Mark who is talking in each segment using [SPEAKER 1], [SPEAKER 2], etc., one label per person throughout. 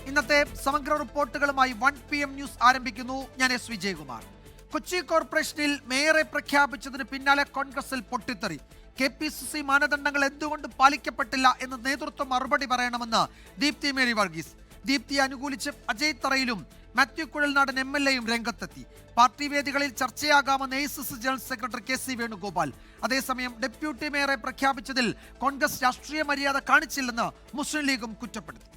[SPEAKER 1] ഇന്നത്തെ സമഗ്ര റിപ്പോർട്ടുകളുമായി 1 PM news ആരംഭിക്കുന്നു. ഞാൻ എസ് വിജയകുമാർ. കൊച്ചി കോർപ്പറേഷനിൽ മേയറെ പ്രഖ്യാപിച്ചതിന് പിന്നാലെ കോൺഗ്രസിൽ പൊട്ടിത്തെറി. KPCC മാനദണ്ഡങ്ങൾ എന്തുകൊണ്ട് പാലിക്കപ്പെട്ടില്ല എന്ന് നേതൃത്വം മറുപടി പറയണമെന്ന് ദീപ്തി മേരി വർഗീസ്. ദീപ്തിയെ അനുകൂലിച്ച് അജയ് തറയിലും മാത്യു കുഴൽനാടൻ MLAയും രംഗത്തെത്തി. പാർട്ടി വേദികളിൽ ചർച്ചയാകാമെന്ന് AICC general secretary KC Venugopal. അതേസമയം ഡെപ്യൂട്ടി മേയറെ പ്രഖ്യാപിച്ചതിൽ കോൺഗ്രസ് രാഷ്ട്രീയ മര്യാദ കാണിച്ചില്ലെന്ന് മുസ്ലിം ലീഗും കുറ്റപ്പെടുത്തി.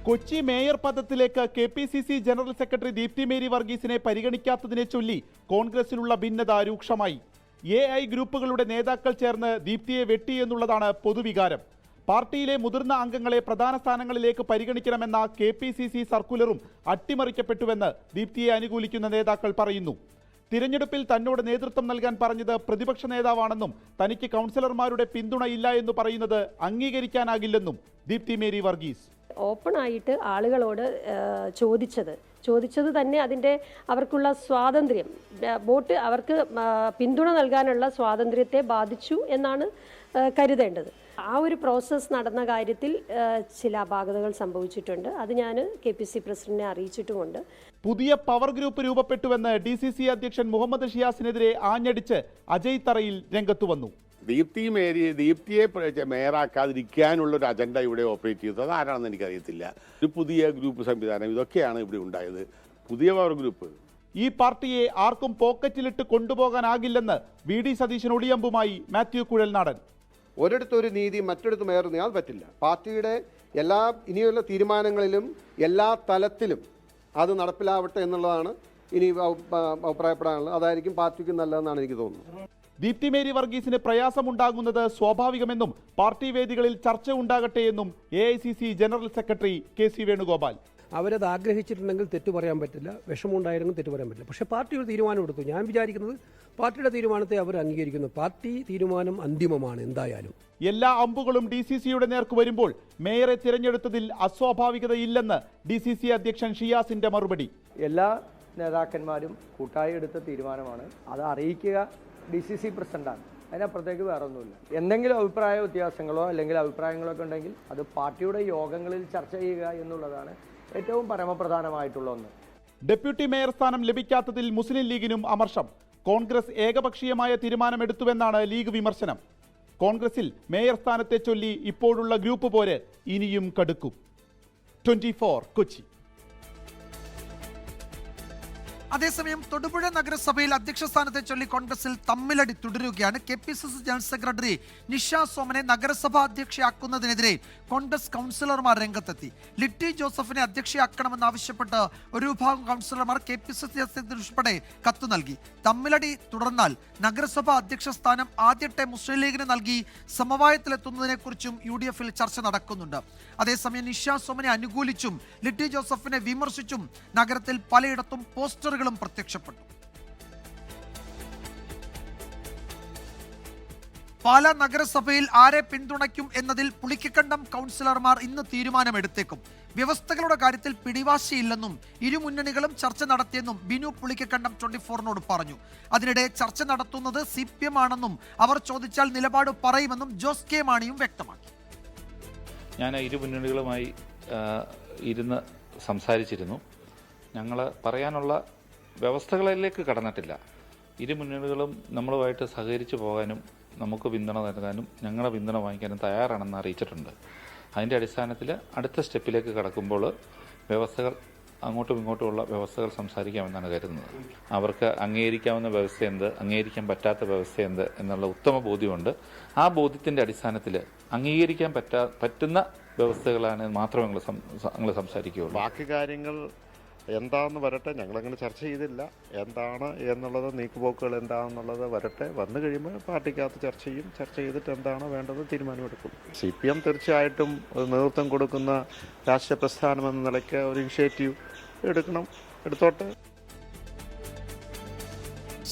[SPEAKER 2] കൊച്ചി മേയർ പദത്തിലേക്ക് KPCC general secretary Deepthi Mary വർഗീസിനെ പരിഗണിക്കാത്തതിനെ ചൊല്ലി കോൺഗ്രസിലുള്ള ഭിന്നത രൂക്ഷമായി. AI ഗ്രൂപ്പുകളുടെ നേതാക്കൾ ചേർന്ന് ദീപ്തിയെ വെട്ടി എന്നുള്ളതാണ് പൊതുവികാരം. പാർട്ടിയിലെ മുതിർന്ന അംഗങ്ങളെ പ്രധാന സ്ഥാനങ്ങളിലേക്ക് പരിഗണിക്കണമെന്ന KPCC സർക്കുലറും അട്ടിമറിക്കപ്പെട്ടുവെന്ന് ദീപ്തിയെ അനുകൂലിക്കുന്ന നേതാക്കൾ പറയുന്നു. തിരഞ്ഞെടുപ്പിൽ തന്നോട് നേതൃത്വം നൽകാൻ പറഞ്ഞത് പ്രതിപക്ഷ നേതാവാണെന്നും തനിക്ക് കൗൺസിലർമാരുടെ പിന്തുണയില്ല എന്ന് പറയുന്നത് അംഗീകരിക്കാനാകില്ലെന്നും ദീപ്തി മേരി വർഗീസ്.
[SPEAKER 3] ഓപ്പൺ ആയിട്ട് ആളുകളോട് ചോദിച്ചത് തന്നെ അതിൻ്റെ അവർക്കുള്ള സ്വാതന്ത്ര്യം, വോട്ട് അവർക്ക് പിന്തുണ നൽകാനുള്ള സ്വാതന്ത്ര്യത്തെ ബാധിച്ചു എന്നാണ് കരുതേണ്ടത്. ആ ഒരു പ്രോസസ്സ് നടന്ന കാര്യത്തിൽ ചില അപാകതകൾ സംഭവിച്ചിട്ടുണ്ട്. അത് ഞാൻ KPCC പ്രസിഡന്റിനെ അറിയിച്ചിട്ടുമുണ്ട്.
[SPEAKER 2] പുതിയ പവർ ഗ്രൂപ്പ് രൂപപ്പെട്ടുവെന്ന് DCC അധ്യക്ഷൻ മുഹമ്മദ് ഷിയാസിനെതിരെ ആഞ്ഞടിച്ച് അജയ് തറയിൽ രംഗത്തു വന്നു.
[SPEAKER 4] ദീപ്തിയെ മേയറാക്കാതിരിക്കാനുള്ള ഒരു അജണ്ട ഇവിടെ ഓപ്പറേറ്റ് ചെയ്തത് ആരാണെന്ന് എനിക്കറിയത്തില്ല. ഒരു പുതിയ ഗ്രൂപ്പ് സംവിധാനം ഇതൊക്കെയാണ് ഇവിടെ ഉണ്ടായത്. പുതിയ പവർ ഗ്രൂപ്പ്
[SPEAKER 2] ഈ പാർട്ടിയെ ആർക്കും പോക്കറ്റിലിട്ട് കൊണ്ടുപോകാനാകില്ലെന്ന് VD സതീശൻ ഒളിയമ്പുമായി മാത്യു കുഴൽനാടൻ.
[SPEAKER 5] ഒരിടത്തൊരു നീതി മറ്റൊരിടത്ത് മേയർ ചെയ്യാൻ പറ്റില്ല. പാർട്ടിയുടെ ഇനിയുള്ള തീരുമാനങ്ങളിലും എല്ലാ തലത്തിലും അത് നടപ്പിലാവട്ടെ എന്നുള്ളതാണ് ഇനി അഭിപ്രായപ്പെടാനുള്ളത്. അതായിരിക്കും പാർട്ടിക്ക് നല്ലതെന്നാണ് എനിക്ക് തോന്നുന്നത്.
[SPEAKER 2] ദീപ്തി മേരി വർഗീസിന് പ്രയാസമുണ്ടാകുന്നത് സ്വാഭാവികമെന്നും പാർട്ടി വേദികളിൽ ചർച്ച ഉണ്ടാകട്ടെ എന്നും AICC general secretary KC Venugopal.
[SPEAKER 6] അവരത് ആഗ്രഹിച്ചിട്ടുണ്ടെങ്കിൽ തെറ്റു പറയാൻ പറ്റില്ല, വിഷമമുണ്ടായിരുന്നെങ്കിൽ തെറ്റു പറയാൻ പറ്റില്ല. പക്ഷേ പാർട്ടി ഒരു തീരുമാനം എടുത്തു. ഞാൻ വിചാരിക്കുന്നത് പാർട്ടിയുടെ തീരുമാനത്തെ അവർ അംഗീകരിക്കുന്നു. പാർട്ടി തീരുമാനം അന്തിമമാണ് എന്തായാലും.
[SPEAKER 2] എല്ലാ അമ്പുകളും DCCയുടെ നേർക്ക് വരുമ്പോൾ മേയറെ തിരഞ്ഞെടുത്തതിൽ അസ്വാഭാവികതയില്ലെന്ന് DCC അധ്യക്ഷൻ ഷിയാസിന്റെ മറുപടി.
[SPEAKER 7] എല്ലാ നേതാക്കന്മാരും കൂട്ടായി എടുത്ത തീരുമാനമാണ്. അത് അറിയിക്കുക DCC പ്രസിഡന്റാണ്. അതിനപ്പുറത്തേക്ക് വേറെ ഒന്നുമില്ല. എന്തെങ്കിലും അഭിപ്രായ വ്യത്യാസങ്ങളോ അല്ലെങ്കിൽ അഭിപ്രായങ്ങളൊക്കെ ഉണ്ടെങ്കിൽ അത് പാർട്ടിയുടെ യോഗങ്ങളിൽ ചർച്ച ചെയ്യുക എന്നുള്ളതാണ് ഏറ്റവും പരമപ്രധാനമായിട്ടുള്ള ഒന്ന്.
[SPEAKER 2] ഡെപ്യൂട്ടി മേയർ സ്ഥാനം ലഭിക്കാത്തതിൽ മുസ്ലിം ലീഗിനും അമർഷം. കോൺഗ്രസ് ഏകപക്ഷീയമായ തീരുമാനമെടുത്തുവെന്നാണ് ലീഗ് വിമർശനം. കോൺഗ്രസിൽ മേയർ സ്ഥാനത്തെ ചൊല്ലി ഇപ്പോഴുള്ള ഗ്രൂപ്പ് പോര് ഇനിയും കടുക്കും. 24 കൊച്ചി.
[SPEAKER 1] അതേസമയം തൊടുപുഴ നഗരസഭയിൽ അധ്യക്ഷ സ്ഥാനത്തെ ചൊല്ലി കോൺഗ്രസിൽ തമ്മിലടി തുടരുകയാണ്. KPCC ജനറൽ സെക്രട്ടറി നിഷ സോമനെ നഗരസഭാ അധ്യക്ഷയാക്കുന്നതിനെതിരെ കോൺഗ്രസ് കൗൺസിലർമാർ രംഗത്തെത്തി. ലിറ്റി ജോസഫിനെ അധ്യക്ഷയാക്കണമെന്നാവശ്യപ്പെട്ട് ഒരു വിഭാഗം കൗൺസിലർമാർ KPCC ഉൾപ്പെടെ കത്തു നൽകി. തമ്മിലടി തുടർന്നാൽ നഗരസഭാ അധ്യക്ഷ സ്ഥാനം ആദ്യത്തെ മുസ്ലിം ലീഗിന് നൽകി സമവായത്തിലെത്തുന്നതിനെക്കുറിച്ചും UDFൽ ചർച്ച നടക്കുന്നുണ്ട്. അതേസമയം നിഷ സോമനെ അനുകൂലിച്ചും ലിറ്റി ജോസഫിനെ വിമർശിച്ചും നഗരത്തിൽ പലയിടത്തും പോസ്റ്ററുകൾ പ്രത്യക്ഷപ്പെട്ടു. പാലാ നഗരസഭയിൽ ആരെ പിന്തുണയ്ക്കും എന്നതിൽ പുളിക്കക്കണ്ടം കൗൺസിലർമാർ ഇന്ന് തീരുമാനമെടുത്തേക്കും. വ്യവസ്ഥകളുടെ കാര്യത്തിൽ പിടിവാശിയില്ലെന്നും ഇരു മുന്നണികളും ചർച്ച നടത്തിയെന്നും ബിനു പുളിക്കക്കണ്ടം 24നോട് പറഞ്ഞു. അതിനിടെ ചർച്ച നടത്തുന്നത് CPM ആണെന്നും അവർ ചോദിച്ചാൽ നിലപാട് പറയുമെന്നും ജോസ് കെ മാണിയും വ്യക്തമാക്കി.
[SPEAKER 8] ഞാൻ ഇരു മുന്നണികളുമായി ഇരുന്ന് സംസാരിച്ചിരുന്നു. ഞങ്ങൾ പറയാനുള്ള വ്യവസ്ഥകളിലേക്ക് കടന്നിട്ടില്ല. ഇരു മുന്നണികളും നമ്മളുമായിട്ട് സഹകരിച്ചു പോകാനും നമുക്ക് പിന്തുണ നൽകാനും ഞങ്ങളുടെ പിന്തുണ വാങ്ങിക്കാനും തയ്യാറാണെന്ന് അറിയിച്ചിട്ടുണ്ട്. അതിൻ്റെ അടിസ്ഥാനത്തിൽ അടുത്ത സ്റ്റെപ്പിലേക്ക് കടക്കുമ്പോൾ വ്യവസ്ഥകൾ അങ്ങോട്ടും ഇങ്ങോട്ടുമുള്ള വ്യവസ്ഥകൾ സംസാരിക്കാമെന്നാണ് കരുതുന്നത്. അവർക്ക് അംഗീകരിക്കാവുന്ന വ്യവസ്ഥ എന്ത്, അംഗീകരിക്കാൻ പറ്റാത്ത വ്യവസ്ഥ എന്ത് എന്നുള്ള ഉത്തമ ബോധ്യമുണ്ട്. ആ ബോധ്യത്തിൻ്റെ അടിസ്ഥാനത്തിൽ അംഗീകരിക്കാൻ പറ്റുന്ന വ്യവസ്ഥകളാണ് മാത്രമേ ഞങ്ങൾ സംസാരിക്കുകയുള്ളൂ.
[SPEAKER 4] ബാക്കി കാര്യങ്ങൾ എന്താണെന്ന് വരട്ടെ. ഞങ്ങളങ്ങനെ ചർച്ച ചെയ്തില്ല. എന്താണ് എന്നുള്ളത്, നീക്കുപോക്കുകൾ എന്താണെന്നുള്ളത് വരട്ടെ. വന്നു കഴിയുമ്പോൾ പാർട്ടിക്കകത്ത് ചർച്ച ചെയ്യും. ചർച്ച ചെയ്തിട്ട് എന്താണ് വേണ്ടത് തീരുമാനമെടുക്കും. CPM തീർച്ചയായിട്ടും നേതൃത്വം കൊടുക്കുന്ന രാഷ്ട്രീയ പ്രസ്ഥാനം എന്ന നിലയ്ക്ക് ഒരു ഇനിഷ്യേറ്റീവ് എടുത്തോട്ടെ.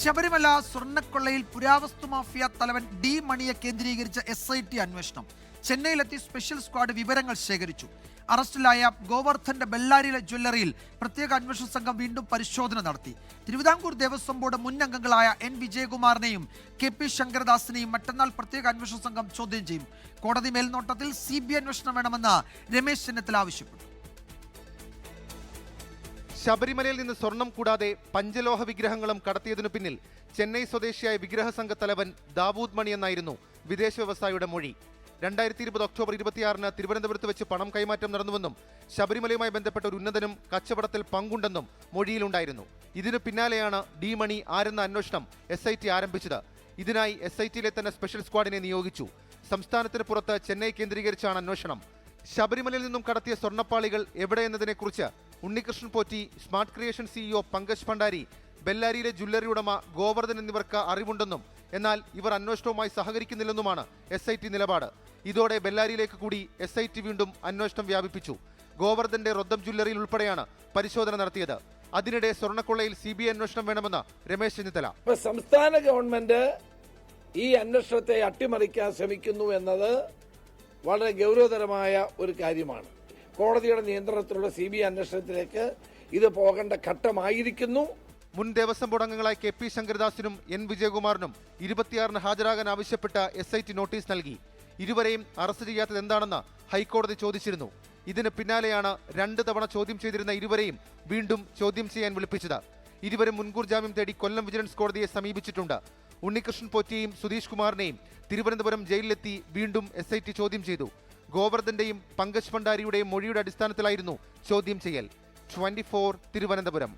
[SPEAKER 1] ശബരിമല സ്വർണ്ണക്കൊള്ളയിൽ പുരാവസ്തു മാഫിയ തലവൻ D മണിയെ കേന്ദ്രീകരിച്ച SIT അന്വേഷണം. ചെന്നൈയിലെത്തി സ്പെഷ്യൽ സ്ക്വാഡ് വിവരങ്ങൾ ശേഖരിച്ചു. അറസ്റ്റിലായ ഗോവർദ്ധന്റെ ബെല്ലാരിയിലെ ജ്വല്ലറിയിൽ പ്രത്യേക അന്വേഷണ സംഘം വീണ്ടും പരിശോധന നടത്തി. തിരുവിതാംകൂർ ദേവസ്വം ബോർഡ് മുൻ അംഗങ്ങളായ എൻ വിജയകുമാറിനെയും കെ.പി. ശങ്കരദാസിനെയും മറ്റന്നാൾ പ്രത്യേക അന്വേഷണ സംഘം ചോദ്യം ചെയ്യും. കോടതി മേൽനോട്ടത്തിൽ CBI അന്വേഷണം വേണമെന്ന് രമേശ് ചെന്നിത്തല ആവശ്യപ്പെട്ടു.
[SPEAKER 9] ശബരിമലയിൽ നിന്ന് സ്വർണം കൂടാതെ പഞ്ചലോഹ വിഗ്രഹങ്ങളും കടത്തിയതിനു പിന്നിൽ ചെന്നൈ സ്വദേശിയായ വിഗ്രഹ സംഘ തലവൻ ദാവൂദ് മണി എന്നായിരുന്നു വിദേശ വ്യവസായിയുടെ മൊഴി. 2020 ഒക്ടോബർ 26-ന് തിരുവനന്തപുരത്ത് വെച്ച് പണം കൈമാറ്റം നടന്നുവെന്നും ശബരിമലയുമായി ബന്ധപ്പെട്ട ഒരു ഉന്നതനും കച്ചവടത്തിൽ പങ്കുണ്ടെന്നും മൊഴിയിലുണ്ടായിരുന്നു. ഇതിനു പിന്നാലെയാണ് ഡി മണി ആരെന്ന അന്വേഷണം SIT ആരംഭിച്ചത്. ഇതിനായി SITയിലെ തന്നെ സ്പെഷ്യൽ സ്ക്വാഡിനെ നിയോഗിച്ചു. സംസ്ഥാനത്തിന് പുറത്ത് ചെന്നൈ കേന്ദ്രീകരിച്ചാണ് അന്വേഷണം. ശബരിമലയിൽ നിന്നും കടത്തിയ സ്വർണ്ണപ്പാളികൾ എവിടെയെന്നതിനെക്കുറിച്ച് Unnikrishnan Potti, smart creation CEO Pankaj Bhandari, ബെല്ലാരിയിലെ ജ്വല്ലറി ഉടമ ഗോവർദ്ധൻ എന്നിവർക്ക് അറിവുണ്ടെന്നും എന്നാൽ ഇവർ അന്വേഷണവുമായി സഹകരിക്കുന്നില്ലെന്നുമാണ് SIT നിലപാട്. ഇതോടെ ബെല്ലാരിയിലേക്ക് കൂടി SIT വീണ്ടും അന്വേഷണം വ്യാപിപ്പിച്ചു. ഗോവർദ്ധന്റെ റൊദ്ദം ജ്വല്ലറിയിൽ ഉൾപ്പെടെയാണ് പരിശോധന നടത്തിയത്. അതിനിടെ സ്വർണ്ണക്കൊള്ളയിൽ CBI അന്വേഷണം വേണമെന്ന് രമേശ് ചെന്നിത്തല.
[SPEAKER 10] സംസ്ഥാന ഗവൺമെന്റ് ഈ അന്വേഷണത്തെ അട്ടിമറിക്കാൻ ശ്രമിക്കുന്നു എന്നത് വളരെ ഗൗരവതരമായ ഒരു കാര്യമാണ്. കോടതിയുടെ നിയന്ത്രണത്തിലുള്ള CBI അന്വേഷണത്തിലേക്ക് ഇത് പോകേണ്ട ഘട്ടമായിരിക്കുന്നു.
[SPEAKER 9] മുൻ ദേവസ്വം ബോർഡ് അംഗങ്ങളായ കെ.പി. ശങ്കരദാസിനും N വിജയകുമാറിനും 26-ന് ഹാജരാകാൻ ആവശ്യപ്പെട്ട SIT നോട്ടീസ് നൽകി. ഇരുവരെയും അറസ്റ്റ് ചെയ്യാത്തത് എന്താണെന്ന് ഹൈക്കോടതി ചോദിച്ചിരുന്നു. ഇതിന് പിന്നാലെയാണ് 2 തവണ ചോദ്യം ചെയ്തിരുന്ന ഇരുവരെയും വീണ്ടും ചോദ്യം ചെയ്യാൻ വിളിപ്പിച്ചത്. ഇരുവരും മുൻകൂർ ജാമ്യം തേടി കൊല്ലം വിജിലൻസ് കോടതിയെ സമീപിച്ചിട്ടുണ്ട്. ഉണ്ണികൃഷ്ണൻ പോറ്റിയെയും സുധീഷ് കുമാറിനെയും തിരുവനന്തപുരം ജയിലിലെത്തി വീണ്ടും SIT ചോദ്യം ചെയ്തു. ഗോവർദ്ധന്റെയും പങ്കജ് ഭണ്ഡാരിയുടെയും മൊഴിയുടെ അടിസ്ഥാനത്തിലായിരുന്നു ചോദ്യം ചെയ്യൽ. 24 തിരുവനന്തപുരം.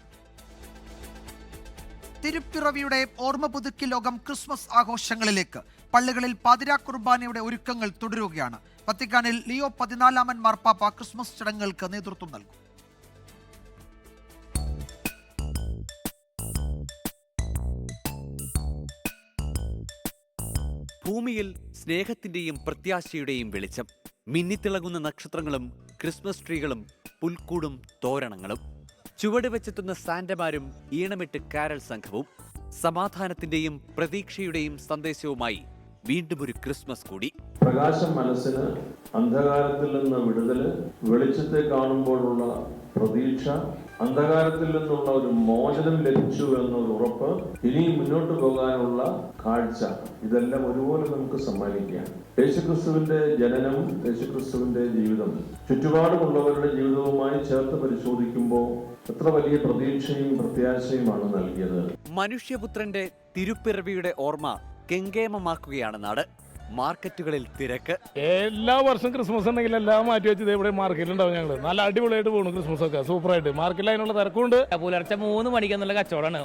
[SPEAKER 1] തിരുപ്പിറവിയുടെ ഓർമ്മ പുതുക്കി ലോകം ക്രിസ്മസ് ആഘോഷങ്ങളിലേക്ക്. പള്ളികളിൽ പാതിരാ കുർബാനയുടെ ഒരുക്കങ്ങൾ തുടരുകയാണ്. വത്തിക്കാനിൽ ലിയോ 14 മാർപ്പാപ്പ ക്രിസ്മസ് ചടങ്ങുകൾക്ക് നേതൃത്വം നൽകും.
[SPEAKER 11] ഭൂമിയിൽ സ്നേഹത്തിന്റെയും പ്രത്യാശയുടെയും വെളിച്ചം. മിന്നിത്തിളങ്ങുന്ന നക്ഷത്രങ്ങളും ക്രിസ്മസ് ട്രീകളും പുൽക്കൂടും തോരണങ്ങളും. ചുവട് വെച്ചെത്തുന്ന സാന്റമാരും ഈണമിട്ട് കാരൽ സംഘവും. സമാധാനത്തിന്റെയും പ്രതീക്ഷയുടെയും സന്ദേശവുമായി വീണ്ടും ഒരു ക്രിസ്മസ് കൂടി.
[SPEAKER 12] പ്രകാശം മനസ്സിന്, അന്ധകാരത്തിൽ നിന്ന് വിടുതല്, വെളിച്ചത്തെ കാണുമ്പോഴുള്ള പ്രതീക്ഷ, അന്ധകാരത്തിൽ നിന്നുള്ള ഒരു മോചനം ലഭിച്ചു എന്നൊരു ഉറപ്പ്, ഇനി മുന്നോട്ട് പോകാനുള്ള കാഴ്ച, ഇതെല്ലാം ഒരുപോലെ നമുക്ക് സമ്മാനിക്കാം. യേശുക്രിസ്തുവിന്റെ ജനനം, യേശുക്രിസ്തുവിന്റെ ജീവിതം ചുറ്റുപാടുമുള്ളവരുടെ ജീവിതവുമായി ചേർത്ത് പരിശോധിക്കുമ്പോൾ എത്ര വലിയ പ്രതീക്ഷയും പ്രത്യാശയുമാണ് നൽകിയത്.
[SPEAKER 11] മനുഷ്യപുത്രന്റെ തിരുപ്പിറവിയുടെ ഓർമ്മ കെങ്കേമമാക്കുകയാണ് നാട്. മാർക്കറ്റുകളിൽ തിരക്ക്.
[SPEAKER 13] എല്ലാ വർഷം ക്രിസ്മസ് ഉണ്ടെങ്കിൽ എല്ലാം മാറ്റി വെച്ചത് ഇവിടെ മാർക്കറ്റിലുണ്ടാവും. ഞങ്ങൾ നല്ല അടിപൊളിയായിട്ട് പോകുന്നു. ക്രിസ്മസ് ഒക്കെ സൂപ്പറായിട്ട്. മാർക്കറ്റിൽ അതിനുള്ള തിരക്കുണ്ട്.
[SPEAKER 14] പുലർച്ചെ 3 മണിക്ക് എന്നുള്ള കച്ചവടമാണ്.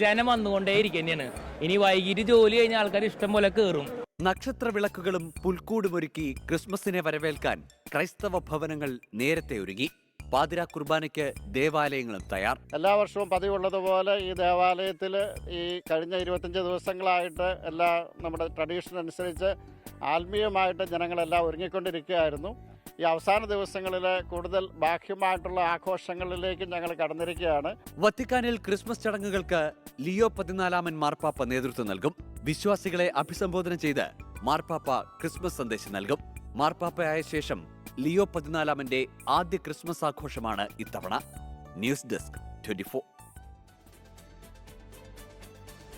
[SPEAKER 14] ജനം വന്നുകൊണ്ടേ ഇരിക്കുന്നതാണ്. ഇനി വൈകിട്ട് ജോലി കഴിഞ്ഞ ആൾക്കാർ ഇഷ്ടം പോലെ കയറും.
[SPEAKER 11] നക്ഷത്ര വിളക്കുകളും പുൽക്കൂടുമൊരുക്കി ക്രിസ്മസിനെ വരവേൽക്കാൻ ക്രൈസ്തവ ഭവനങ്ങൾ നേരത്തെ ഒരുങ്ങി. പാതിരാ കുർബാനയ്ക്ക് ദേവാലയങ്ങളും തയ്യാർ.
[SPEAKER 4] എല്ലാ വർഷവും പതിവുള്ളതുപോലെ ഈ ദേവാലയത്തിൽ ഈ കഴിഞ്ഞ 25 ദിവസങ്ങളായിട്ട് എല്ലാ നമ്മുടെ ട്രഡീഷൻ അനുസരിച്ച് ആത്മീയമായിട്ട് ജനങ്ങളെല്ലാം ഒരുങ്ങിക്കൊണ്ടിരിക്കുകയായിരുന്നു. ഈ അവസാന ദിവസങ്ങളിൽ കൂടുതൽ ബാഹ്യമായിട്ടുള്ള ആഘോഷങ്ങളിലേക്ക് ഞങ്ങൾ കടന്നിരിക്കുകയാണ്.
[SPEAKER 11] വത്തിക്കാനിൽ ക്രിസ്മസ് ചടങ്ങുകൾക്ക് ലിയോ 14 മാർപ്പാപ്പ നേതൃത്വം നൽകും. വിശ്വാസികളെ അഭിസംബോധന ചെയ്ത് മാർപ്പാപ്പ ക്രിസ്മസ് സന്ദേശം നൽകും. മാർപ്പാപ്പയായ ശേഷം ലിയോ 14 ആദ്യ ക്രിസ്മസ് ആഘോഷമാണ് ഇത്തവണ. News desk 24.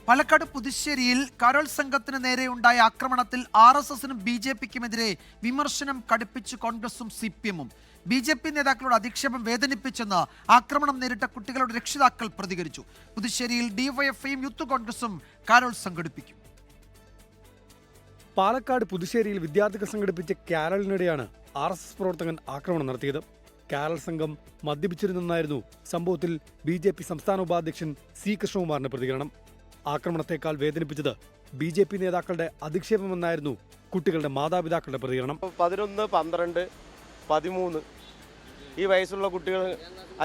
[SPEAKER 1] പാലക്കാട് പുതുശ്ശേരിയിൽ കരോൾ സംഘത്തിന് നേരെയുണ്ടായ ആക്രമണത്തിൽ RSSനും BJPക്കുമെതിരെ വിമർശനം കടുപ്പിച്ച് കോൺഗ്രസും CPMും. BJP നേതാക്കളുടെ അധിക്ഷേപം വേദനിപ്പിച്ചെന്ന് ആക്രമണം നേരിട്ട കുട്ടികളുടെ രക്ഷിതാക്കൾ പ്രതികരിച്ചു. പുതുശ്ശേരിയിൽ DYFIയും യൂത്ത് കോൺഗ്രസും കരോൾ സംഘടിപ്പിക്കും.
[SPEAKER 6] പാലക്കാട് പുതുശ്ശേരിയിൽ വിദ്യാർത്ഥികൾ സംഘടിപ്പിച്ച കാരളിനിടെയാണ് RSS പ്രവർത്തകൻ ആക്രമണം നടത്തിയത്. കാരൾ സംഘം മദ്യപിച്ചിരുന്നെന്നായിരുന്നു സംഭവത്തിൽ BJP സംസ്ഥാന ഉപാധ്യക്ഷൻ C കൃഷ്ണകുമാറിന്റെ പ്രതികരണം. ആക്രമണത്തെക്കാൾ വേദനിപ്പിച്ചത് BJP നേതാക്കളുടെ അധിക്ഷേപമെന്നായിരുന്നു കുട്ടികളുടെ മാതാപിതാക്കളുടെ പ്രതികരണം.
[SPEAKER 15] 11, 12, 13 ഈ വയസ്സുള്ള കുട്ടികൾ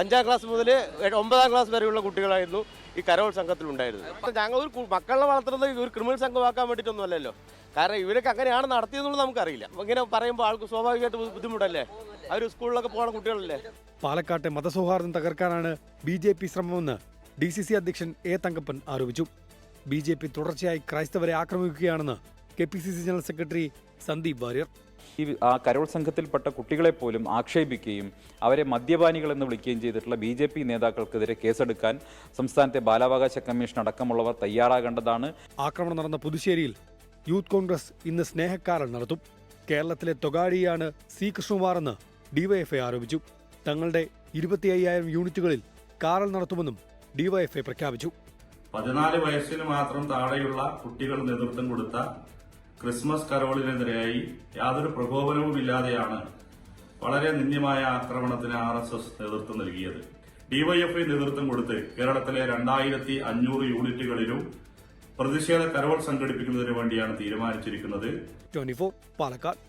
[SPEAKER 15] 5ാം ക്ലാസ് മുതൽ 9ാം ക്ലാസ് വരെയുള്ള കുട്ടികളായിരുന്നു ഈ കരോൾ സംഘത്തിലുണ്ടായിരുന്നത്. ഞങ്ങൾ ഒരു മക്കളെ വളർത്തുന്നത് ഒരു ക്രിമിനൽ സംഘമാക്കാൻ വേണ്ടിയിട്ടൊന്നും അല്ലല്ലോ. കാരണം ഇവരൊക്കെ അങ്ങനെയാണ് നടത്തിയെന്നുള്ളത് നമുക്കറിയില്ല. ഇങ്ങനെ പറയുമ്പോൾ ആൾക്ക് സ്വാഭാവികമായിട്ട് ബുദ്ധിമുട്ടല്ലേ. അവർ സ്കൂളിലൊക്കെ പോകുന്ന കുട്ടികളല്ലേ.
[SPEAKER 6] പാലക്കാട്ടെ മതസൗഹാർദ്ദം തകർക്കാനാണ് BJP ശ്രമമെന്ന് DCC അധ്യക്ഷൻ A തങ്കപ്പൻ ആരോപിച്ചു. BJP തുടർച്ചയായി ക്രൈസ്തവരെ ആക്രമിക്കുകയാണെന്ന് KPCC general secretary Sandeep Warrier.
[SPEAKER 16] ആ കരോൾ സംഘത്തിൽപ്പെട്ട കുട്ടികളെ പോലും ആക്ഷേപിക്കുകയും അവരെ മദ്യപാനികളെന്ന് വിളിക്കുകയും ചെയ്തിട്ടുള്ള BJP നേതാക്കൾക്കെതിരെ കേസെടുക്കാൻ സംസ്ഥാനത്തെ ബാലാവകാശ കമ്മീഷൻ അടക്കമുള്ളവർ തയ്യാറാകേണ്ടതാണ്.
[SPEAKER 6] ആക്രമണം നടന്ന പുതുശ്ശേരിയിൽ യൂത്ത് കോൺഗ്രസ് ഇന്ന് സ്നേഹക്കാരൽ നടത്തും. കേരളത്തിലെ തൊഗാഡിയാണ് സി കൃഷ്ണകുമാറെന്ന് ഡിവൈഎഫ്ഐ ആരോപിച്ചു. തങ്ങളുടെ 25,000 യൂണിറ്റുകളിൽ കാറൽ നടത്തുമെന്നും ഡിവൈഎഫ്ഐ പ്രഖ്യാപിച്ചു.
[SPEAKER 17] 14 വയസ്സിന് മാത്രം താഴെയുള്ള കുട്ടികൾ നേതൃത്വം കൊടുത്ത ക്രിസ്മസ് കരോളിനെതിരെയായി യാതൊരു പ്രകോപനവുമില്ലാതെയാണ് വളരെ നിന്ദ്യമായ ആക്രമണത്തിന് RSS നേതൃത്വം നൽകിയത്. ഡിവൈഎഫ്ഐ നേതൃത്വം കൊടുത്ത് കേരളത്തിലെ 2500 യൂണിറ്റുകളിലും പ്രതിഷേധ കരോൾ സംഘടിപ്പിക്കുന്നതിന് വേണ്ടിയാണ് തീരുമാനിച്ചിരിക്കുന്നത്.
[SPEAKER 6] 24 പാലക്കാട്.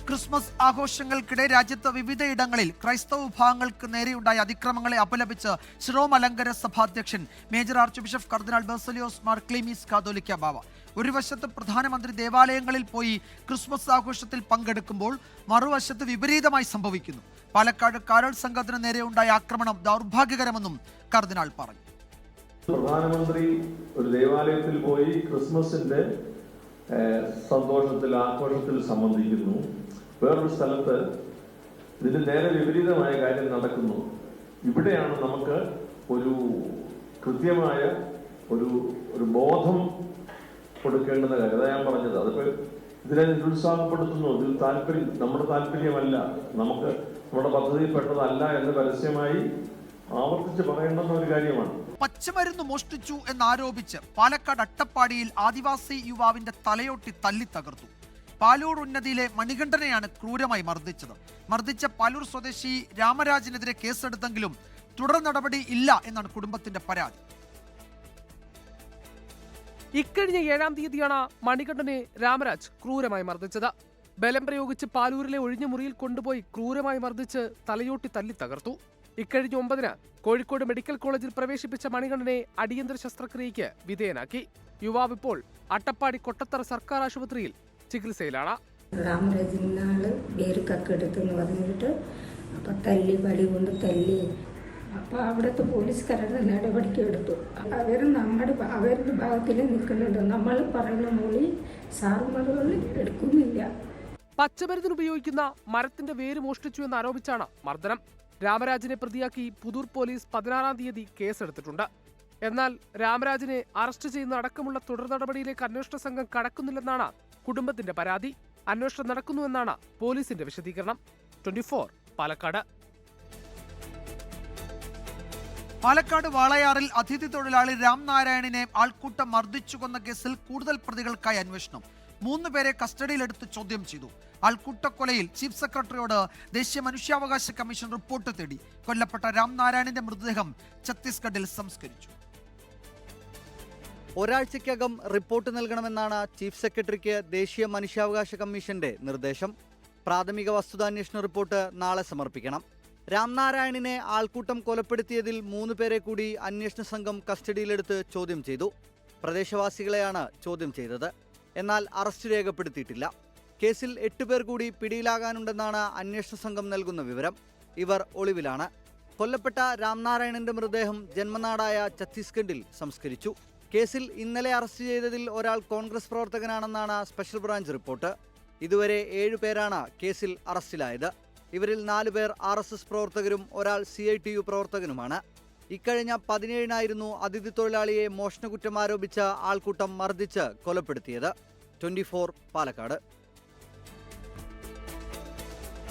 [SPEAKER 1] ക്രിസ്മസ് ആഘോഷങ്ങൾക്കിടെ രാജ്യത്ത് വിവിധയിടങ്ങളിൽ ക്രൈസ്തവ വിഭാഗങ്ങൾക്ക് നേരെയുണ്ടായ അതിക്രമങ്ങളെ അപലപിച്ച് ശിറോ മലങ്കര സഭാധ്യക്ഷൻ മേജർ ആർച്ച് ബിഷപ്പ് കർദിനാൾ ബസേലിയോസ് മാർ ക്ലീമീസ് കാതോലിക്ക ബാവ. ഒരു വശത്ത് പ്രധാനമന്ത്രി ദേവാലയങ്ങളിൽ പോയി ക്രിസ്മസ് ആഘോഷത്തിൽ പങ്കെടുക്കുമ്പോൾ മറുവശത്ത് വിപരീതമായി സംഭവിക്കുന്നു. പാലക്കാട് കാരൾ സംഘത്തിന് നേരെയുണ്ടായ ആക്രമണം ദൗർഭാഗ്യകരമെന്നും കർദിനാൾ പറഞ്ഞു.
[SPEAKER 12] പ്രധാനമന്ത്രി ഒരു ദേവാലയത്തിൽ പോയി ക്രിസ്മസിന്റെ സന്തോഷത്തിൽ ആഘോഷത്തിൽ സംബന്ധിക്കുന്നു. വേറൊരു സ്ഥലത്ത് ഇതിന് നേരെ വിപരീതമായ കാര്യം നടക്കുന്നു. ഇവിടെയാണ് നമുക്ക് ഒരു കൃത്യമായ ഒരു ബോധം കൊടുക്കേണ്ടുന്ന കാര്യം. അതാ ഞാൻ പറഞ്ഞത്. അതിപ്പോ ഇതിനെ നിരുത്സാഹപ്പെടുത്തുന്നു. ഇതിൽ നമ്മുടെ താല്പര്യമല്ല, നമ്മുടെ പദ്ധതിയിൽപ്പെട്ടതല്ല എന്ന് പരസ്യമായി ആവർത്തിച്ച് പറയേണ്ടുന്ന ഒരു കാര്യമാണ്.
[SPEAKER 1] പച്ചമരുന്ന് മോഷ്ടിച്ചു എന്നാരോപിച്ച് പാലക്കാട് അട്ടപ്പാടിയിൽ ആദിവാസി യുവാവിന്റെ തലയോട്ടി തല്ലി തകർത്തു. പാലൂർ ഉന്നതിയിലെ മണികണ്ഠനെയാണ് ക്രൂരമായി മർദ്ദിച്ചത്. മർദ്ദിച്ച പാലൂർ സ്വദേശി രാമരാജിനെതിരെ കേസെടുത്തെങ്കിലും തുടർ നടപടി ഇല്ല എന്നാണ് കുടുംബത്തിന്റെ പരാതി.
[SPEAKER 18] ഇക്കഴിഞ്ഞ 7-ാം തീയതിയാണ് മണികണ്ഠനെ രാമരാജ് ക്രൂരമായി മർദ്ദിച്ചത്. ബലം പ്രയോഗിച്ച് പാലൂരിലെ ഒഴിഞ്ഞ മുറിയിൽ കൊണ്ടുപോയി ക്രൂരമായി മർദ്ദിച്ച് തലയോട്ടി തല്ലി തകർത്തു. ഇക്കഴിഞ്ഞ 9-ന് കോഴിക്കോട് മെഡിക്കൽ കോളേജിൽ പ്രവേശിപ്പിച്ച മണികണ്ഠനെ അടിയന്തര ശസ്ത്രക്രിയയ്ക്ക് വിധേയനാക്കി. യുവാവ് ഇപ്പോൾ അട്ടപ്പാടി കൊട്ടത്തറ സർക്കാർ ആശുപത്രിയിൽ ചികിത്സയിലാണ്.
[SPEAKER 19] രാമരാജിനാള് വേർക്കൊക്കെ എടുത്തെന്ന് പറഞ്ഞിട്ട് അപ്പം തല്ലി വടി കൊണ്ട് തല്ലി. അപ്പം അവിടുത്തെ പോലീസുകാരുടെ നടപടിക്ക് എടുത്തു. അവരുടെ ഭാഗത്തിൽ നിൽക്കുന്നുണ്ട്. നമ്മൾ പറയുന്ന മൊഴി സാറുമാറുകൾ എടുക്കുന്നില്ല.
[SPEAKER 18] പച്ചമരുന്നിന് ഉപയോഗിക്കുന്ന മരത്തിന്റെ വേര് മോഷ്ടിച്ചു എന്ന് ആരോപിച്ചാണ് മർദ്ദനം. രാമരാജിനെ പ്രതിയാക്കി പുതൂർ പോലീസ് 16-ാം തീയതി കേസെടുത്തിട്ടുണ്ട്. എന്നാൽ രാമരാജിനെ അറസ്റ്റ് ചെയ്യുന്ന അടക്കമുള്ള തുടർ നടപടിയിലേക്ക് അന്വേഷണ സംഘം കടക്കുന്നില്ലെന്നാണ് കുടുംബത്തിന്റെ പരാതി. അന്വേഷണം നടക്കുന്നുവെന്നാണ് പോലീസിന്റെ വിശദീകരണം. 24 പാലക്കാട്.
[SPEAKER 1] പാലക്കാട് വാളയാറിൽ അതിഥി തൊഴിലാളി രാംനാരായണനെ ആൾക്കൂട്ടം മർദ്ദിച്ചു കൊന്ന കേസിൽ കൂടുതൽ പ്രതികൾക്കായി അന്വേഷണം. 3 പേരെ കസ്റ്റഡിയിലെടുത്ത് ചോദ്യം ചെയ്തു. ആൾക്കൂട്ടക്കൊലയിൽ ചീഫ് സെക്രട്ടറിയോട് ദേശീയ മനുഷ്യാവകാശ കമ്മീഷൻ റിപ്പോർട്ട് തേടി. കൊല്ലപ്പെട്ട രാംനാരായണന്റെ മൃതദേഹം ഛത്തീസ്ഗഡിൽ സംസ്കരിച്ചു.
[SPEAKER 20] ഒരാഴ്ചയ്ക്കകം റിപ്പോർട്ട് നൽകണമെന്നാണ് ചീഫ് സെക്രട്ടറിക്ക് ദേശീയ മനുഷ്യാവകാശ കമ്മീഷന്റെ നിർദ്ദേശം. പ്രാഥമിക വസ്തുതാന്വേഷണ റിപ്പോർട്ട് നാളെ സമർപ്പിക്കണം. രാംനാരായണനെ ആൾക്കൂട്ടം കൊലപ്പെടുത്തിയതിൽ 3 പേരെ കൂടി അന്വേഷണ സംഘം കസ്റ്റഡിയിലെടുത്ത് ചോദ്യം ചെയ്തു. പ്രദേശവാസികളെയാണ് ചോദ്യം ചെയ്തത്. എന്നാൽ അറസ്റ്റ് രേഖപ്പെടുത്തിയിട്ടില്ല. കേസിൽ 8 പേർ കൂടി പിടിയിലാകാനുണ്ടെന്നാണ് അന്വേഷണ സംഘം നൽകുന്ന വിവരം. ഇവർ ഒളിവിലാണ്. കൊല്ലപ്പെട്ട രാംനാരായണന്റെ മൃതദേഹം ജന്മനാടായ ഛത്തീസ്ഗഡിൽ സംസ്കരിച്ചു. കേസിൽ ഇന്നലെ അറസ്റ്റ് ചെയ്തതിൽ ഒരാൾ കോൺഗ്രസ് പ്രവർത്തകനാണെന്നാണ് സ്പെഷ്യൽ ബ്രാഞ്ച് റിപ്പോർട്ട്. ഇതുവരെ 7 പേരാണ് കേസിൽ അറസ്റ്റിലായത്. ഇവരിൽ 4 പേർ RSS പ്രവർത്തകരും ഒരാൾ CITU പ്രവർത്തകനുമാണ്. ഇക്കഴിഞ്ഞ 17-നായിരുന്നു അതിഥി തൊഴിലാളിയെ മോഷണക്കുറ്റം ആരോപിച്ച ആൾക്കൂട്ടം മർദ്ദിച്ച് കൊലപ്പെടുത്തിയത്. 24 പാലക്കാട്.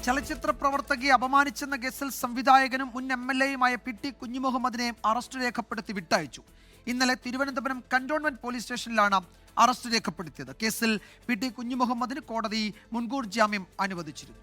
[SPEAKER 1] ചലച്ചിത്ര പ്രവർത്തകയെ അപമാനിച്ചെന്ന കേസിൽ സംവിധായകനും മുൻ MLAയുമായ PT കുഞ്ഞുമുഹമ്മദിനെ അറസ്റ്റ് രേഖപ്പെടുത്തി വിട്ടയച്ചു. ഇന്നലെ തിരുവനന്തപുരം കന്റോൺമെന്റ് പോലീസ് സ്റ്റേഷനിലാണ് അറസ്റ്റ് രേഖപ്പെടുത്തിയത്. കേസിൽ PT കുഞ്ഞുമുഹമ്മദിന് കോടതി മുൻകൂർ ജാമ്യം അനുവദിച്ചിരുന്നു.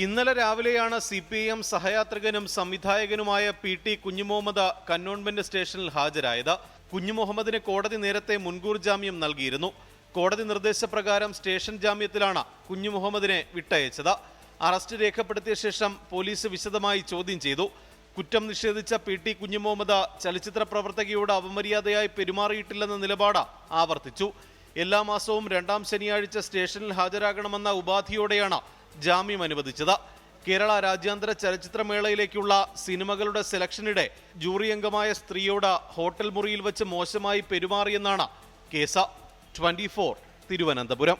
[SPEAKER 21] ഇന്നലെ രാവിലെയാണ് CPIM സഹയാത്രികനും സംവിധായകനുമായ PT കുഞ്ഞുമുഹമ്മദ് കന്റോൺമെന്റ് സ്റ്റേഷനിൽ ഹാജരായത്. കുഞ്ഞുമുഹമ്മദിന് കോടതി നേരത്തെ മുൻകൂർ ജാമ്യം നൽകിയിരുന്നു. കോടതി നിർദ്ദേശപ്രകാരം സ്റ്റേഷൻ ജാമ്യത്തിലാണ് കുഞ്ഞുമുഹമ്മദിനെ വിട്ടയച്ചത്. അറസ്റ്റ് രേഖപ്പെടുത്തിയ ശേഷം പോലീസ് വിശദമായി ചോദ്യം ചെയ്തു. കുറ്റം നിഷേധിച്ച PT കുഞ്ഞുമുഹമ്മദ് ചലച്ചിത്ര പ്രവർത്തകയോട് അപമര്യാദയായി പെരുമാറിയിട്ടില്ലെന്ന നിലപാട് ആവർത്തിച്ചു. എല്ലാ മാസവും 2-ാം ശനിയാഴ്ച സ്റ്റേഷനിൽ ഹാജരാകണമെന്ന ഉപാധിയോടെയാണ് ജാമ്യം അനുവദിച്ചത്. കേരള രാജ്യാന്തര ചലച്ചിത്രമേളയിലേക്കുള്ള സിനിമകളുടെ സെലക്ഷനിടെ ജൂറി അംഗമായ സ്ത്രീയോട് ഹോട്ടൽ മുറിയിൽ വെച്ച് മോശമായി പെരുമാറിയെന്നാണ് കേസ്. 24 തിരുവനന്തപുരം.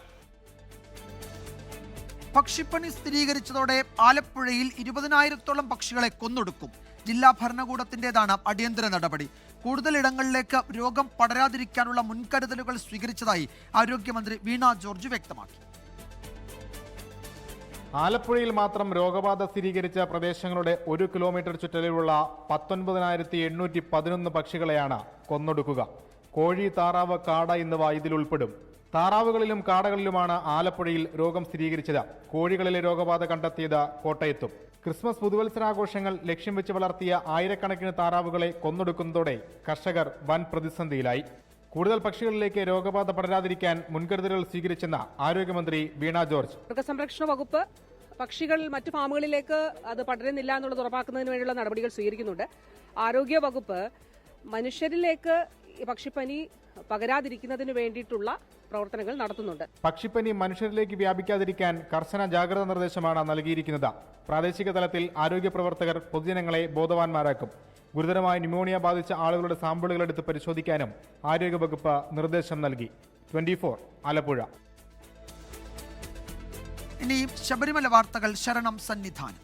[SPEAKER 1] പക്ഷിപ്പനി സ്ഥിരീകരിച്ചതോടെ ആലപ്പുഴയിൽ 20,000-ഓളം പക്ഷികളെ കൊന്നൊടുക്കും. ജില്ലാ ഭരണകൂടത്തിന്റേതാണ് അടിയന്തര നടപടി. കൂടുതൽ ഇടങ്ങളിലേക്ക് രോഗം പടരാതിരിക്കാനുള്ള മുൻകരുതലുകൾ സ്വീകരിച്ചതായി ആരോഗ്യമന്ത്രി വീണ ജോർജ് വ്യക്തമാക്കി.
[SPEAKER 2] ആലപ്പുഴയിൽ മാത്രം രോഗബാധ സ്ഥിരീകരിച്ച പ്രദേശങ്ങളുടെ 1 കിലോമീറ്റർ ചുറ്റളവിലുള്ള 19,811 പക്ഷികളെയാണ് കൊന്നൊടുക്കുക. കോഴി, താറാവ്, കാട എന്നിവ ഇതിലുൾപ്പെടും. താറാവുകളിലും കാടകളിലുമാണ് ആലപ്പുഴയിൽ രോഗം സ്ഥിരീകരിച്ചത്. കോഴികളിലെ രോഗബാധ കണ്ടെത്തിയത് കോട്ടയത്തും. ക്രിസ്മസ് പുതുവത്സരാഘോഷങ്ങൾ ലക്ഷ്യം വെച്ച് വളർത്തിയ ആയിരക്കണക്കിന് താറാവുകളെ കൊന്നൊടുക്കുന്നതോടെ കർഷകർ വൻ പ്രതിസന്ധിയിലായി. കൂടുതൽ പക്ഷികളിലേക്ക് രോഗബാധ പടരാതിരിക്കാൻ മുൻകരുതലുകൾ സ്വീകരിച്ചെന്ന് ആരോഗ്യമന്ത്രി വീണ ജോർജ്.
[SPEAKER 3] മൃഗസംരക്ഷണ വകുപ്പ് പക്ഷികൾ മറ്റു ഫാമുകളിലേക്ക് അത് പടരുന്നില്ല എന്നുള്ളത് ഉറപ്പാക്കുന്നതിന് വേണ്ടിയുള്ള നടപടികൾ സ്വീകരിക്കുന്നുണ്ട്. ആരോഗ്യ വകുപ്പ് മനുഷ്യരിലേക്ക് പക്ഷിപ്പനി പകരാതിരിക്കുന്നതിന് വേണ്ടിയിട്ടുള്ള പ്രവർത്തനങ്ങൾ നടത്തുന്നുണ്ട്.
[SPEAKER 2] പക്ഷിപ്പനി മനുഷ്യരിലേക്ക് വ്യാപിക്കാതിരിക്കാൻ കർശന ജാഗ്രതാ നിർദ്ദേശമാണ് നൽകിയിരിക്കുന്നത്. പ്രാദേശിക തലത്തിൽ ആരോഗ്യ പ്രവർത്തകർ പൊതുജനങ്ങളെ ബോധവാന്മാരാക്കും. ഗുരുതരമായ ന്യൂമോണിയ ബാധിച്ച ആളുകളുടെ സാമ്പിളുകൾ എടുത്ത് പരിശോധിക്കാനും ആരോഗ്യവകുപ്പ് നിർദ്ദേശം നൽകി. 24 ആലപ്പുഴ.
[SPEAKER 1] ഇനി ശബരിമല വാർത്തകൾ. ശരണം സന്നിധാനം.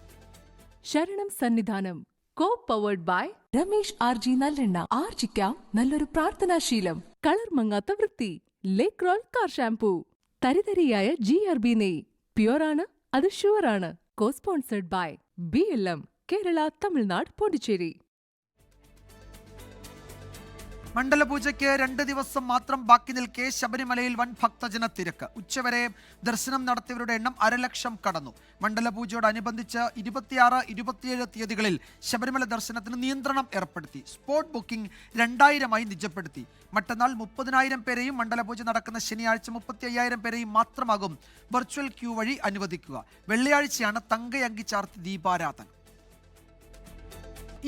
[SPEAKER 22] ശരണം സന്നിധാനം co powered by Ramesh RG നല്ലെണ്ണ. ആർജിക്കാം നല്ലൊരു പ്രാർത്ഥനാശീലം. കളർ മങ്ങാത്ത വൃത്തി. ലേക്രോൾ കാർ ഷാംപൂ. തരിതരിയായ GRB നെയ്. പ്യുവറാണ്, അത് ഷുവറാണ്. Co sponsored by BLM Kerala, Tamil Nadu, Pondicherry.
[SPEAKER 1] മണ്ഡലപൂജയ്ക്ക് 2 ദിവസം മാത്രം ബാക്കി നിൽക്കെ ശബരിമലയിൽ വൻ ഭക്തജന തിരക്ക്. ഉച്ചവരെ ദർശനം നടത്തിയവരുടെ എണ്ണം 1,00,000 കടന്നു. മണ്ഡലപൂജയോടനുബന്ധിച്ച് 26, 27 തീയതികളിൽ ശബരിമല ദർശനത്തിന് നിയന്ത്രണം ഏർപ്പെടുത്തി. സ്പോട്ട് ബുക്കിംഗ് 2,000-ആയി നിജപ്പെടുത്തി. മറ്റന്നാൾ 30,000 പേരെയും മണ്ഡലപൂജ നടക്കുന്ന ശനിയാഴ്ച 35,000 പേരെയും മാത്രമാകും വെർച്വൽ ക്യൂ വഴി അനുവദിക്കുക. വെള്ളിയാഴ്ചയാണ് തങ്കയങ്കി ചാർത്തി ദീപാരാധന.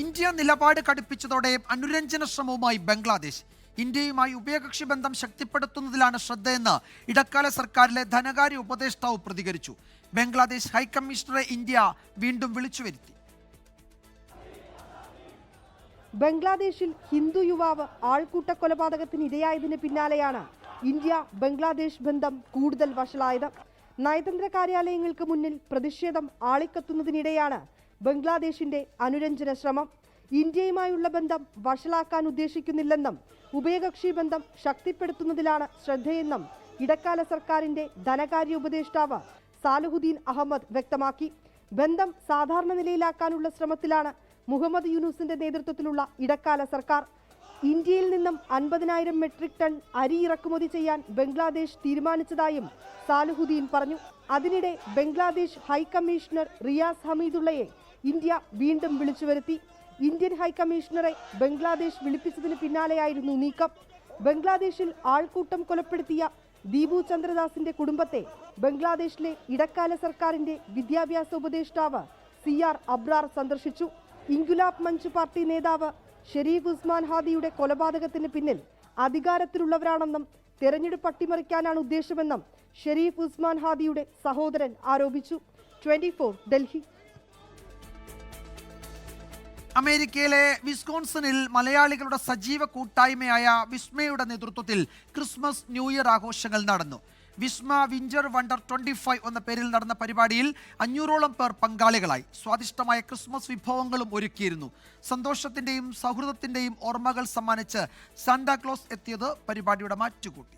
[SPEAKER 1] ഇന്ത്യ നിലപാട് കടുപ്പിച്ചതോടെ അനുരഞ്ജന ശ്രമവുമായി ബംഗ്ലാദേശ്. ഇന്ത്യയുമായി ഉഭയകക്ഷി ബന്ധം ശക്തിപ്പെടുത്തുന്നതിലാണ് ശ്രദ്ധയെന്ന് ഇടക്കാല സർക്കാരിലെ ധനകാര്യ ഉപദേഷ്ടാവ് പ്രതികരിച്ചു. ബംഗ്ലാദേശ് ഹൈക്കമ്മീഷണറെ ഇന്ത്യ വീണ്ടും വിളിച്ചു വരുത്തി.
[SPEAKER 23] ബംഗ്ലാദേശിൽ ഹിന്ദു യുവാവ് ആൾക്കൂട്ട കൊലപാതകത്തിന് ഇരയായതിന് പിന്നാലെയാണ് ഇന്ത്യ ബംഗ്ലാദേശ് ബന്ധം കൂടുതൽ വഷളായത്. നയതന്ത്ര കാര്യാലയങ്ങൾക്ക് മുന്നിൽ പ്രതിഷേധം ആളിക്കത്തുന്നതിനിടെയാണ് ബംഗ്ലാദേശിന്റെ അനുരഞ്ജന ശ്രമം. ഇന്ത്യയുമായുള്ള ബന്ധം വഷളാക്കാൻ ഉദ്ദേശിക്കുന്നില്ലെന്നും ഉഭയകക്ഷി ബന്ധം ശക്തിപ്പെടുത്തുന്നതിലാണ് ശ്രദ്ധയെന്നും ഇടക്കാല സർക്കാരിന്റെ ധനകാര്യ ഉപദേഷ്ടാവ് സാലഹുദ്ദീൻ അഹമ്മദ് വ്യക്തമാക്കി. ബന്ധം സാധാരണ നിലയിലാക്കാനുള്ള ശ്രമത്തിലാണ് മുഹമ്മദ് യൂനുസിന്റെ നേതൃത്വത്തിലുള്ള ഇടക്കാല സർക്കാർ. ഇന്ത്യയിൽ നിന്നും 50,000 മെട്രിക് ടൺ അരി ഇറക്കുമതി ചെയ്യാൻ ബംഗ്ലാദേശ് തീരുമാനിച്ചതായും സാലഹുദ്ദീൻ പറഞ്ഞു. അതിനിടെ ബംഗ്ലാദേശ് ഹൈക്കമ്മീഷണർ റിയാസ് ഹമീദുള്ളയെ ഇന്ത്യ വീണ്ടും വിളിച്ചു വരുത്തി. ഇന്ത്യൻ ഹൈക്കമ്മീഷണറെ ബംഗ്ലാദേശ് വിളിപ്പിച്ചതിന് പിന്നാലെയായിരുന്നു നീക്കം. ബംഗ്ലാദേശിൽ ആൾക്കൂട്ടം കൊലപ്പെടുത്തിയ ദീപു ചന്ദ്രദാസിന്റെ കുടുംബത്തെ ബംഗ്ലാദേശിലെ ഇടക്കാല സർക്കാരിന്റെ വിദ്യാഭ്യാസ ഉപദേഷ്ടാവ് CR അബ്രാർ സന്ദർശിച്ചു. ഇൻഗുലാബ് മഞ്ച് പാർട്ടി നേതാവ് ഷെരീഫ് ഉസ്മാൻ ഹാദിയുടെ കൊലപാതകത്തിന് പിന്നിൽ അധികാരത്തിലുള്ളവരാണെന്നും തെരഞ്ഞെടുപ്പ് അട്ടിമറിക്കാനാണ് ഉദ്ദേശമെന്നും ഷെരീഫ് ഉസ്മാൻ ഹാദിയുടെ സഹോദരൻ ആരോപിച്ചു. 24 ഡൽഹി.
[SPEAKER 1] അമേരിക്കയിലെ വിസ്കോൺസണിൽ മലയാളികളുടെ സജീവ കൂട്ടായ്മയായ വിസ്മയുടെ നേതൃത്വത്തിൽ ക്രിസ്മസ് ന്യൂ ഇയർ ആഘോഷങ്ങൾ നടന്നു. വിസ്മ വിഞ്ചർ വണ്ടർ 25 എന്ന പേരിൽ നടന്ന പരിപാടിയിൽ 500ഓളം പേർ പങ്കാളികളായി. സ്വാദിഷ്ടമായ ക്രിസ്മസ് വിഭവങ്ങളും ഒരുക്കിയിരുന്നു. സന്തോഷത്തിന്റെയും സൗഹൃദത്തിന്റെയും ഓർമ്മകൾ സമ്മാനിച്ച് സാന്റാക്ലോസ് എത്തിയത് പരിപാടിയുടെ മാറ്റുകൂട്ടി.